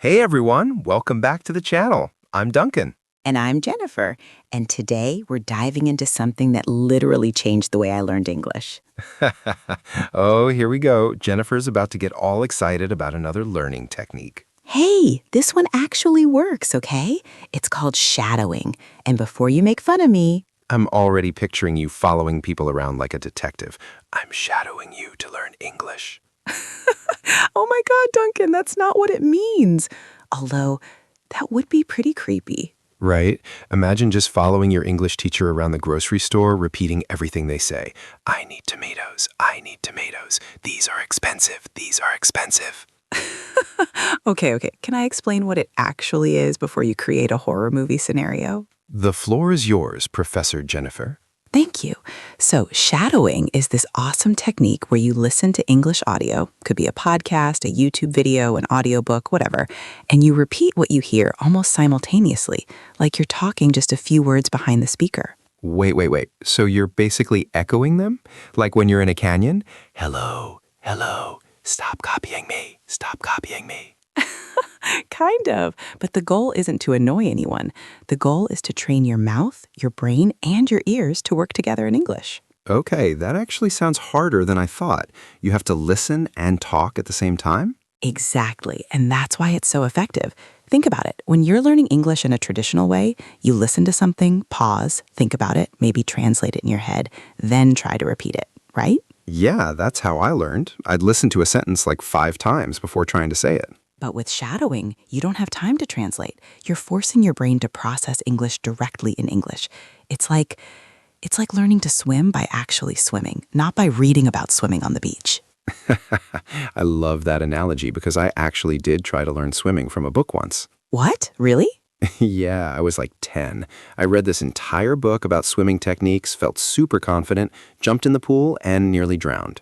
Hey everyone, welcome back to the channel. I'm Duncan. And I'm Jennifer. And today we're diving into something that literally changed the way I learned English. Oh, here we go. Jennifer's about to get all excited about another learning technique. Hey, this one actually works, okay? It's called shadowing. And before you make fun of me, I'm already picturing you following people around like a detective. I'm shadowing you to learn English. oh my God, Duncan, that's not what it means. Although, that would be pretty creepy. Right? Imagine just following your English teacher around the grocery store, repeating everything they say. I need tomatoes. I need tomatoes. These are expensive. These are expensive. Okay. Can I explain what it actually is before you create a horror movie scenario? The floor is yours, Professor Jennifer. Thank you. So shadowing is this awesome technique where you listen to English audio, could be a podcast, a YouTube video, an audiobook, whatever, and you repeat what you hear almost simultaneously, like you're talking just a few words behind the speaker. Wait. So you're basically echoing them? Like when you're in a canyon? Hello, stop copying me, stop copying me. Kind of, but the goal isn't to annoy anyone. The goal is to train your mouth, your brain, and your ears to work together in English. Okay, that actually sounds harder than I thought. You have to listen and talk at the same time? Exactly, and that's why it's so effective. Think about it. When you're learning English in a traditional way, you listen to something, pause, think about it, maybe translate it in your head, then try to repeat it, right? Yeah, that's how I learned. I'd listen to a sentence like 5 times before trying to say it. But with shadowing, you don't have time to translate. You're forcing your brain to process English directly in English. It's like learning to swim by actually swimming, not by reading about swimming on the beach. I love that analogy because I actually did try to learn swimming from a book once. What? Really? Yeah, I was like 10. I read this entire book about swimming techniques, felt super confident, jumped in the pool, and nearly drowned.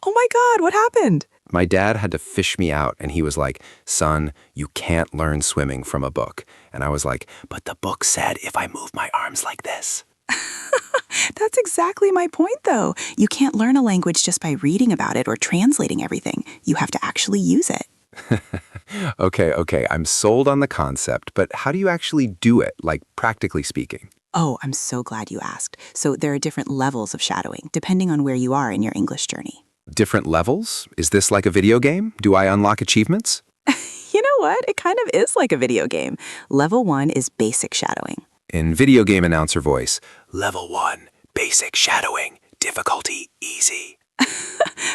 Oh my God, what happened? My dad had to fish me out, and he was like, son, you can't learn swimming from a book. And I was like, but the book said if I move my arms like this. That's exactly my point, though. You can't learn a language just by reading about it or translating everything. You have to actually use it. Okay, I'm sold on the concept, but how do you actually do it, like practically speaking? Oh, I'm so glad you asked. So there are different levels of shadowing, depending on where you are in your English journey. Different levels? Is this like a video game? Do I unlock achievements? You know what? It kind of is like a video game. Level 1 is basic shadowing. In video game announcer voice, Level 1, basic shadowing, difficulty easy.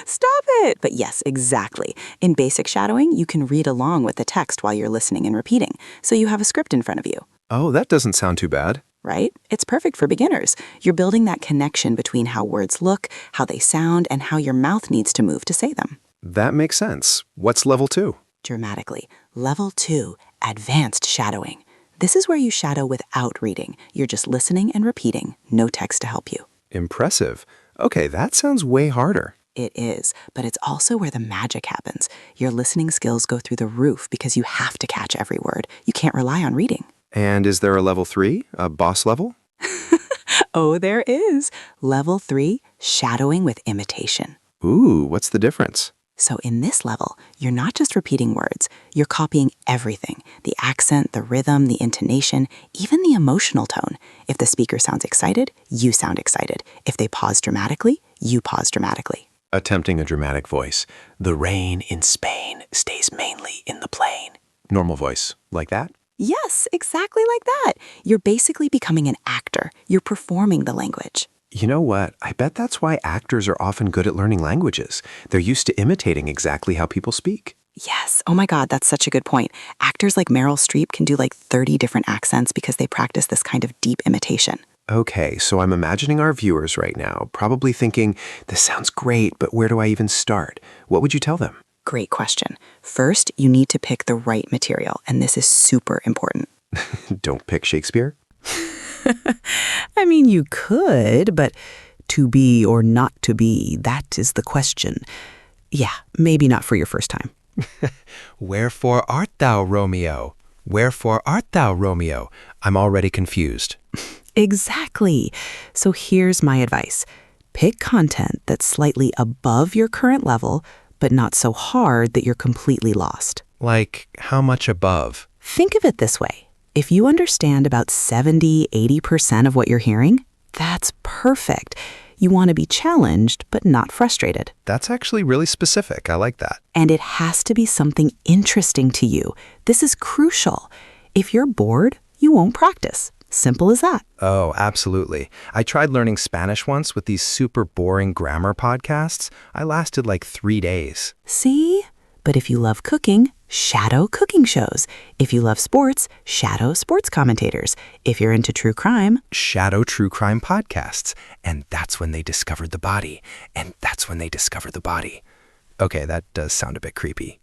Stop it! But yes, exactly. In basic shadowing, you can read along with the text while you're listening and repeating, so you have a script in front of you. Oh, that doesn't sound too bad. Right? It's perfect for beginners. You're building that connection between how words look, how they sound, and how your mouth needs to move to say them. That makes sense. What's level 2? Dramatically. Level 2, advanced shadowing. This is where you shadow without reading. You're just listening and repeating, no text to help you. Impressive. Okay, that sounds way harder. It is, but it's also where the magic happens. Your listening skills go through the roof because you have to catch every word. You can't rely on reading. And is there a level 3, a boss level? Oh, there is. Level 3, shadowing with imitation. Ooh, what's the difference? So in this level, you're not just repeating words, you're copying everything. The accent, the rhythm, the intonation, even the emotional tone. If the speaker sounds excited, you sound excited. If they pause dramatically, you pause dramatically. Attempting a dramatic voice. The rain in Spain stays mainly in the plain. Normal voice, like that? Yes, exactly like that. You're basically becoming an actor. You're performing the language. You know what? I bet that's why actors are often good at learning languages. They're used to imitating exactly how people speak. Yes. Oh my God, that's such a good point. Actors like Meryl Streep can do like 30 different accents because they practice this kind of deep imitation. Okay, so I'm imagining our viewers right now, probably thinking, this sounds great, but where do I even start? What would you tell them? Great question. First, you need to pick the right material, and this is super important. Don't pick Shakespeare? I mean, you could, but to be or not to be, that is the question. Yeah, maybe not for your first time. Wherefore art thou, Romeo? Wherefore art thou, Romeo? I'm already confused. Exactly. So here's my advice. Pick content that's slightly above your current level, but not so hard that you're completely lost. Like, how much above? Think of it this way. If you understand about 70–80% of what you're hearing, that's perfect. You want to be challenged, but not frustrated. That's actually really specific. I like that. And it has to be something interesting to you. This is crucial. If you're bored, you won't practice. Simple as that. Oh, absolutely. I tried learning Spanish once with these super boring grammar podcasts. I lasted like 3 days. See? But if you love cooking, shadow cooking shows. If you love sports, shadow sports commentators. If you're into true crime, Shadow true crime podcasts. And that's when they discovered the body. And that's when they discovered the body. Okay, that does sound a bit creepy.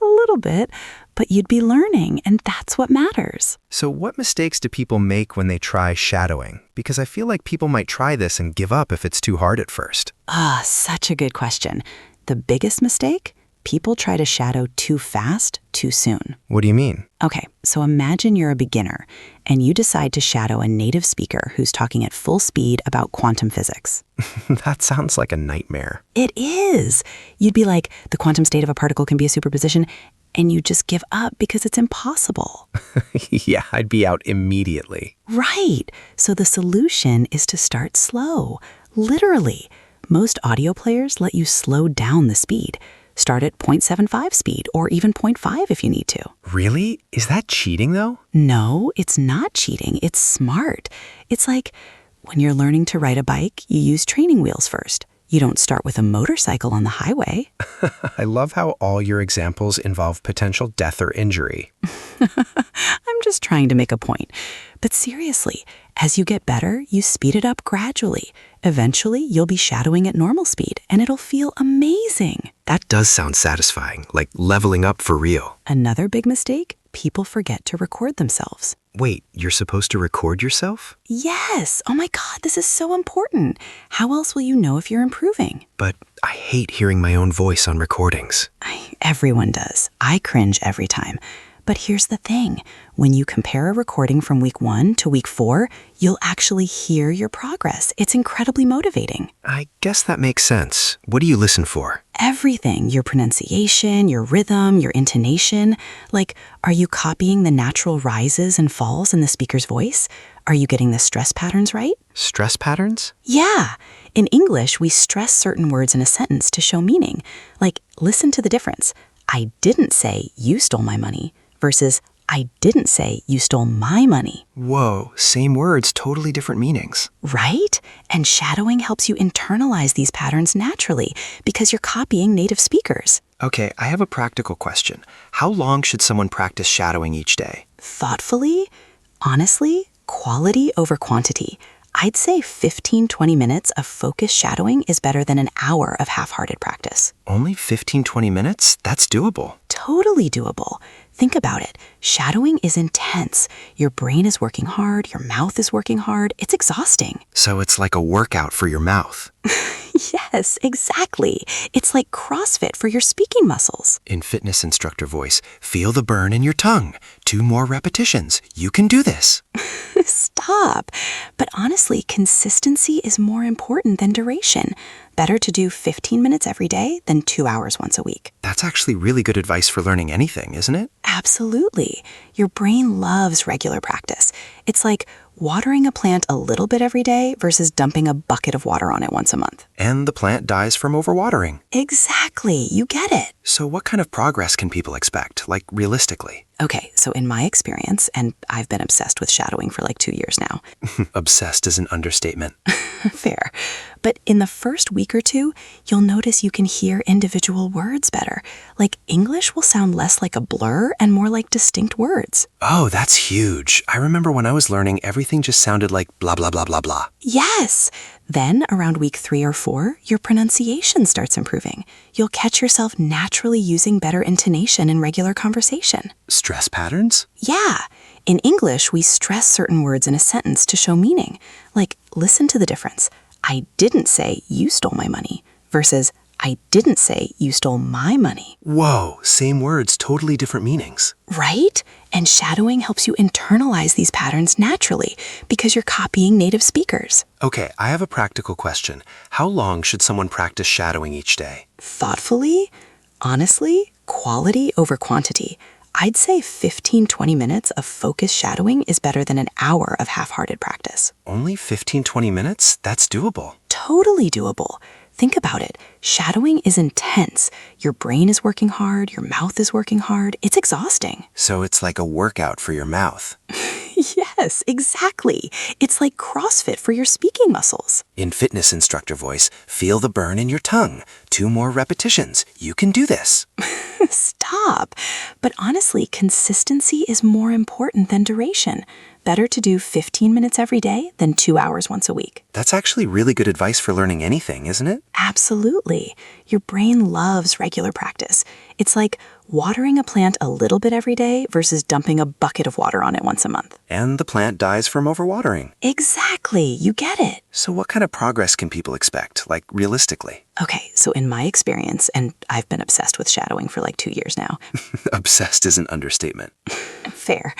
a little bit, but you'd be learning, and that's what matters. So what mistakes do people make when they try shadowing? Because I feel like people might try this and give up if it's too hard at first. Such a good question. The biggest mistake? People try to shadow too fast, too soon. What do you mean? Okay, so imagine you're a beginner and you decide to shadow a native speaker who's talking at full speed about quantum physics. That sounds like a nightmare. It is. You'd be like, the quantum state of a particle can be a superposition, and you just give up because it's impossible. Yeah, I'd be out immediately. Right. So the solution is to start slow. Literally. Most audio players let you slow down the speed. Start at 0.75 speed or even 0.5 if you need to. Really? Is that cheating though? No, it's not cheating. It's smart. It's like when you're learning to ride a bike, you use training wheels first. You don't start with a motorcycle on the highway. I love how all your examples involve potential death or injury. I'm just trying to make a point. But seriously, as you get better, you speed it up gradually. Eventually, you'll be shadowing at normal speed, and it'll feel amazing. That does sound satisfying, like leveling up for real. Another big mistake, people forget to record themselves. Wait, you're supposed to record yourself? Yes. Oh my God, this is so important. How else will you know if you're improving? But I hate hearing my own voice on recordings. Everyone does. I cringe every time. But here's the thing. When you compare a recording from week 1 to week 4, you'll actually hear your progress. It's incredibly motivating. I guess that makes sense. What do you listen for? Everything. Your pronunciation, your rhythm, your intonation. Like, are you copying the natural rises and falls in the speaker's voice? Are you getting the stress patterns right? Stress patterns? Yeah. In English, we stress certain words in a sentence to show meaning. Like, listen to the difference. I didn't say you stole my money versus I didn't say you stole my money. Whoa, same words, totally different meanings. Right? And shadowing helps you internalize these patterns naturally because you're copying native speakers. Okay, I have a practical question. How long should someone practice shadowing each day? Thoughtfully, honestly, quality over quantity. I'd say 15–20 minutes of focused shadowing is better than an hour of half-hearted practice. Only 15–20 minutes? That's doable. Totally doable. Think about it. Shadowing is intense. Your brain is working hard, your mouth is working hard. It's exhausting. So it's like a workout for your mouth. Yes, exactly. It's like CrossFit for your speaking muscles. In fitness instructor voice, feel the burn in your tongue. 2 more repetitions. You can do this. Stop. But honestly, consistency is more important than duration. Better to do 15 minutes every day than 2 hours once a week. That's actually really good advice for learning anything, isn't it? Absolutely. Your brain loves regular practice. It's like watering a plant a little bit every day versus dumping a bucket of water on it once a month. And the plant dies from overwatering. Exactly. You get it. So what kind of progress can people expect, like realistically? Okay, so in my experience, and I've been obsessed with shadowing for like 2 years now. Obsessed is an understatement. Fair. But in the first week or 2, you'll notice you can hear individual words better. Like English will sound less like a blur and more like distinct words. Oh, that's huge. I remember when I was learning, everything just sounded like blah, blah, blah, blah, blah. Yes. Then around week 3 or 4, your pronunciation starts improving. You'll catch yourself naturally using better intonation in regular conversation. Stress patterns? Yeah. In English, we stress certain words in a sentence to show meaning. Like, listen to the difference. I didn't say you stole my money versus I didn't say you stole my money. Whoa, same words, totally different meanings. Right? And shadowing helps you internalize these patterns naturally because you're copying native speakers. Okay, I have a practical question. How long should someone practice shadowing each day? Thoughtfully, honestly, quality over quantity. I'd say 15-20 minutes of focused shadowing is better than an hour of half-hearted practice. Only 15-20 minutes? That's doable. Totally doable. Think about it. Shadowing is intense. Your brain is working hard, your mouth is working hard. It's exhausting. So it's like a workout for your mouth. Yes, exactly. It's like CrossFit for your speaking muscles. In fitness instructor voice, feel the burn in your tongue. 2 more repetitions. You can do this. Stop. But honestly, consistency is more important than duration. Better to do 15 minutes every day than 2 hours once a week. That's actually really good advice for learning anything, isn't it? Absolutely. Your brain loves regular practice. It's like watering a plant a little bit every day versus dumping a bucket of water on it once a month. And the plant dies from overwatering. Exactly. You get it. So what kind of progress can people expect, like realistically? Okay, so in my experience, and I've been obsessed with shadowing for like 2 years now. Obsessed is an understatement. Fair.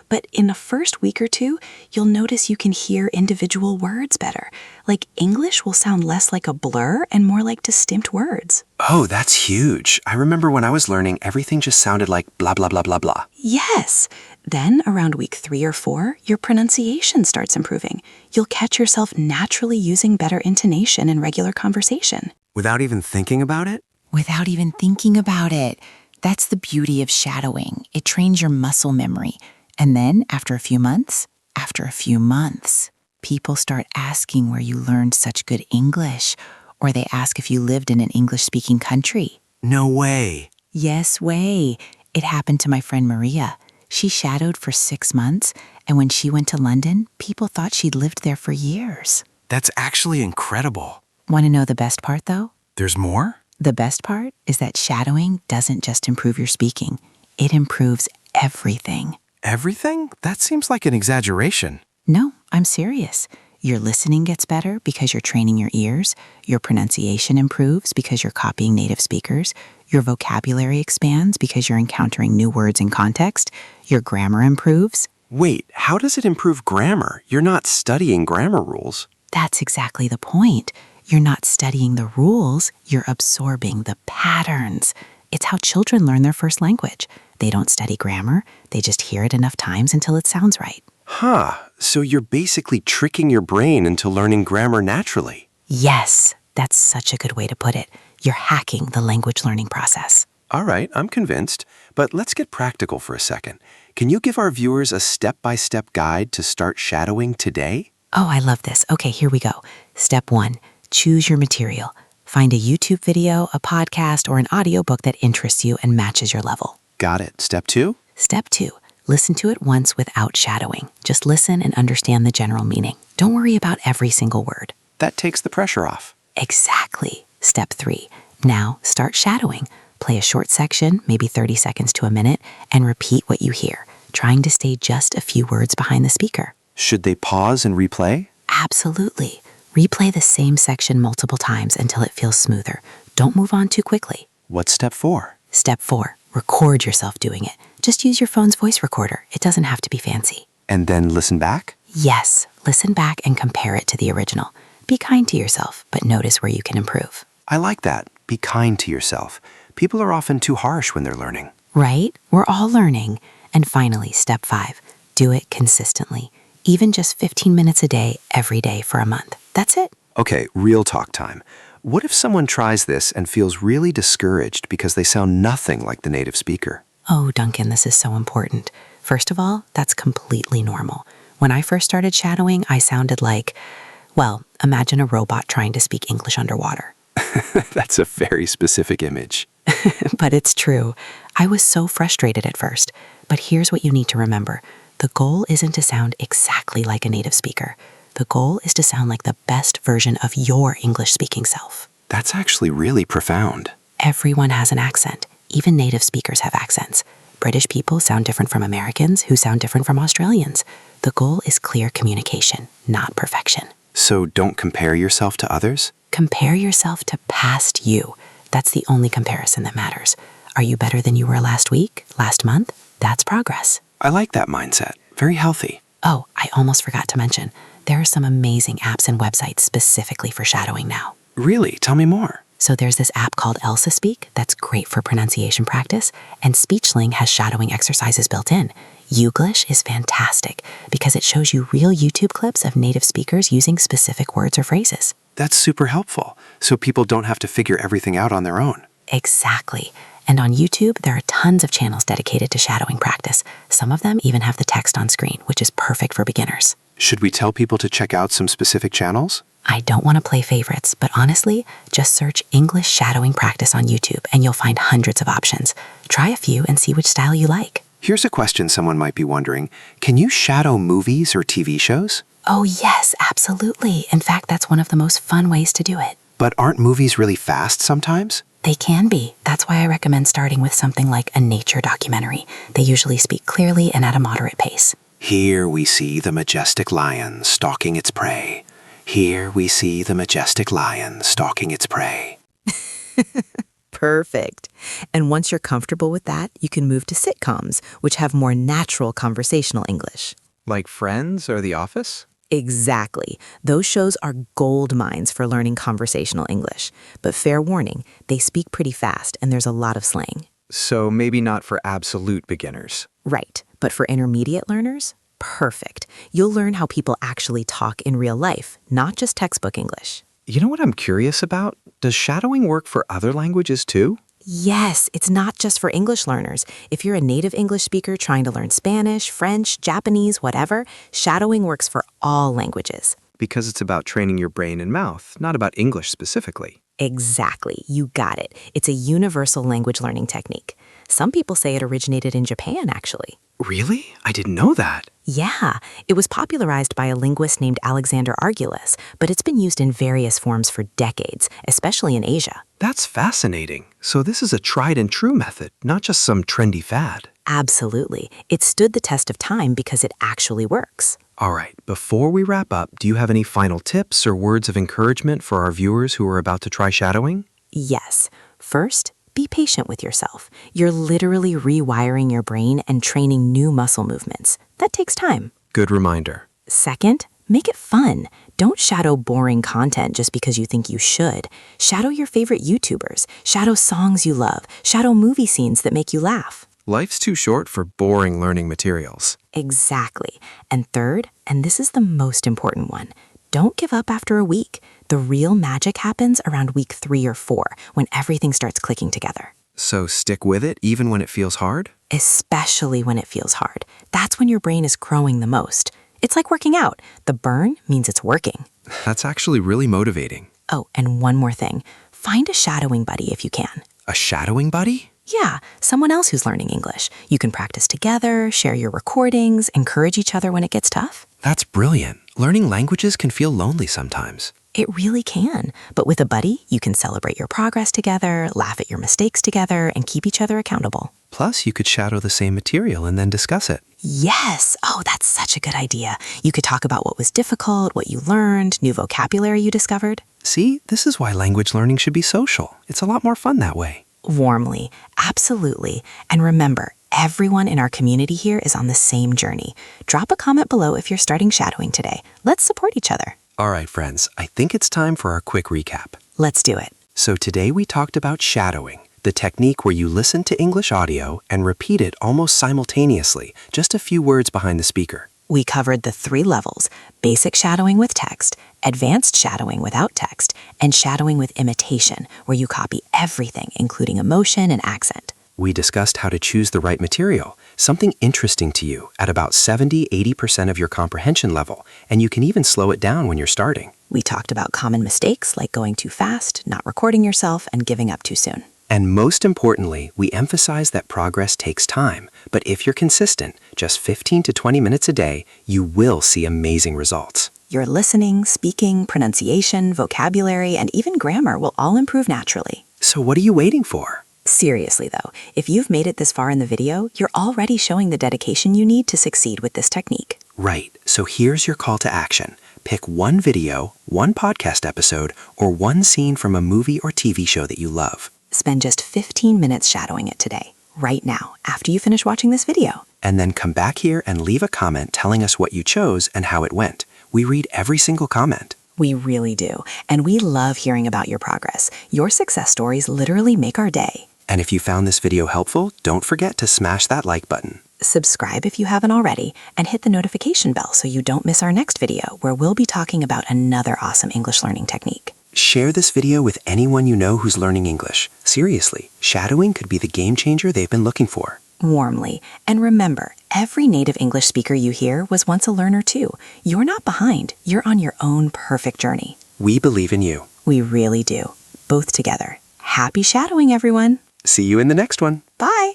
But in the first week or two, you'll notice you can hear individual words better. Like English will sound less like a blur and more like distinct words. Oh, that's huge. I remember when I was learning, everything just sounded like blah, blah, blah, blah, blah. Yes. Then around week 3 or 4, your pronunciation starts improving. You'll catch yourself naturally using better intonation in regular conversation. Without even thinking about it? Without even thinking about it. That's the beauty of shadowing. It trains your muscle memory. And then after a few months, people start asking where you learned such good English, or they ask if you lived in an English-speaking country. No way. Yes way. It happened to my friend Maria. She shadowed for 6 months, and when she went to London, people thought she'd lived there for years. That's actually incredible. Want to know the best part, though? There's more? The best part is that shadowing doesn't just improve your speaking. It improves everything. Everything? That seems like an exaggeration. No, I'm serious. Your listening gets better because you're training your ears. Your pronunciation improves because you're copying native speakers. Your vocabulary expands because you're encountering new words in context. Your grammar improves. Wait, how does it improve grammar? You're not studying grammar rules. That's exactly the point. You're not studying the rules, you're absorbing the patterns. It's how children learn their first language. They don't study grammar, they just hear it enough times until it sounds right. Huh, so you're basically tricking your brain into learning grammar naturally. Yes, that's such a good way to put it. You're hacking the language learning process. All right, I'm convinced. But let's get practical for a second. Can you give our viewers a step-by-step guide to start shadowing today? Oh, I love this. Okay, here we go. Step 1, choose your material. Find a YouTube video, a podcast, or an audiobook that interests you and matches your level. Got it. Step 2? Step 2, listen to it once without shadowing. Just listen and understand the general meaning. Don't worry about every single word. That takes the pressure off. Exactly. Step 3, now start shadowing. Play a short section, maybe 30 seconds to a minute, and repeat what you hear, trying to stay just a few words behind the speaker. Should they pause and replay? Absolutely. Replay the same section multiple times until it feels smoother. Don't move on too quickly. What's step 4? Step 4, record yourself doing it. Just use your phone's voice recorder. It doesn't have to be fancy. And then listen back? Yes, listen back and compare it to the original. Be kind to yourself, but notice where you can improve. I like that. Be kind to yourself. People are often too harsh when they're learning. Right? We're all learning. And finally, step 5, do it consistently. Even just 15 minutes a day, every day for a month. That's it. Okay, real talk time. What if someone tries this and feels really discouraged because they sound nothing like the native speaker? Oh, Duncan, this is so important. First of all, that's completely normal. When I first started shadowing, I sounded like, well, imagine a robot trying to speak English underwater. That's a very specific image. But it's true. I was so frustrated at first. But here's what you need to remember. The goal isn't to sound exactly like a native speaker. The goal is to sound like the best version of your English-speaking self. That's actually really profound. Everyone has an accent. Even native speakers have accents. British people sound different from Americans, who sound different from Australians. The goal is clear communication, not perfection. So don't compare yourself to others? Compare yourself to past you. That's the only comparison that matters. Are you better than you were last week, last month? That's progress. I like that mindset. Very healthy. Oh, I almost forgot to mention, there are some amazing apps and websites specifically for shadowing now. Really? Tell me more. So there's this app called Elsa Speak that's great for pronunciation practice, and SpeechLing has shadowing exercises built in. Youglish is fantastic because it shows you real YouTube clips of native speakers using specific words or phrases. That's super helpful, so people don't have to figure everything out on their own. Exactly. And on YouTube, there are tons of channels dedicated to shadowing practice. Some of them even have the text on screen, which is perfect for beginners. Should we tell people to check out some specific channels? I don't want to play favorites, but honestly, just search English shadowing practice on YouTube and you'll find hundreds of options. Try a few and see which style you like. Here's a question someone might be wondering. Can you shadow movies or TV shows? Oh yes, absolutely. In fact, that's one of the most fun ways to do it. But aren't movies really fast sometimes? They can be. That's why I recommend starting with something like a nature documentary. They usually speak clearly and at a moderate pace. Here we see the majestic lion stalking its prey. Here we see the majestic lion stalking its prey. Perfect. And once you're comfortable with that, you can move to sitcoms, which have more natural conversational English. Like Friends or The Office? Exactly. Those shows are gold mines for learning conversational English. But fair warning, they speak pretty fast and there's a lot of slang. So maybe not for absolute beginners. Right. But for intermediate learners, perfect. You'll learn how people actually talk in real life, not just textbook English. You know what I'm curious about? Does shadowing work for other languages too? Yes, it's not just for English learners. If you're a native English speaker trying to learn Spanish, French, Japanese, whatever, shadowing works for all languages. Because it's about training your brain and mouth, not about English specifically. Exactly. You got it. It's a universal language learning technique. Some people say it originated in Japan, actually. Really? I didn't know that. Yeah, it was popularized by a linguist named Alexander Argulis, but it's been used in various forms for decades, especially in Asia. That's fascinating. So this is a tried and true method, not just some trendy fad. Absolutely. It stood the test of time because it actually works. All right, before we wrap up, do you have any final tips or words of encouragement for our viewers who are about to try shadowing? Yes. First, be patient with yourself. You're literally rewiring your brain and training new muscle movements. That takes time. Good reminder. Second, make it fun. Don't shadow boring content just because you think you should. Shadow your favorite YouTubers. Shadow songs you love. Shadow movie scenes that make you laugh. Life's too short for boring learning materials. Exactly. And third, and this is the most important one, don't give up after a week. The real magic happens around week 3 or 4 when everything starts clicking together. So stick with it even when it feels hard? Especially when it feels hard. That's when your brain is growing the most. It's like working out. The burn means it's working. That's actually really motivating. Oh, and one more thing. Find a shadowing buddy if you can. A shadowing buddy? Yeah, someone else who's learning English. You can practice together, share your recordings, encourage each other when it gets tough. That's brilliant. Learning languages can feel lonely sometimes. It really can. But with a buddy, you can celebrate your progress together, laugh at your mistakes together, and keep each other accountable. Plus, you could shadow the same material and then discuss it. Yes! Oh, that's such a good idea. You could talk about what was difficult, what you learned, new vocabulary you discovered. See, this is why language learning should be social. It's a lot more fun that way. Warmly. Absolutely. And remember, everyone in our community here is on the same journey. Drop a comment below if you're starting shadowing today. Let's support each other. All right, friends, I think it's time for our quick recap. Let's do it. So today we talked about shadowing, the technique where you listen to English audio and repeat it almost simultaneously, just a few words behind the speaker. We covered the 3 levels: basic shadowing with text, advanced shadowing without text, and shadowing with imitation, where you copy everything, including emotion and accent. We discussed how to choose the right material, something interesting to you at about 70-80% of your comprehension level, and you can even slow it down when you're starting. We talked about common mistakes like going too fast, not recording yourself, and giving up too soon. And most importantly, we emphasize that progress takes time, but if you're consistent, just 15 to 20 minutes a day, you will see amazing results. Your listening, speaking, pronunciation, vocabulary, and even grammar will all improve naturally. So what are you waiting for? Seriously though, if you've made it this far in the video, you're already showing the dedication you need to succeed with this technique. Right, so here's your call to action. Pick one video, one podcast episode, or one scene from a movie or TV show that you love. Spend just 15 minutes shadowing it today, right now, after you finish watching this video. And then come back here and leave a comment telling us what you chose and how it went. We read every single comment. We really do. And we love hearing about your progress. Your success stories literally make our day. And if you found this video helpful, don't forget to smash that like button. Subscribe if you haven't already, and hit the notification bell so you don't miss our next video where we'll be talking about another awesome English learning technique. Share this video with anyone you know who's learning English. Seriously, shadowing could be the game changer they've been looking for. Warmly. And remember, every native English speaker you hear was once a learner too. You're not behind. You're on your own perfect journey. We believe in you. We really do. Both together. Happy shadowing, everyone. See you in the next one. Bye.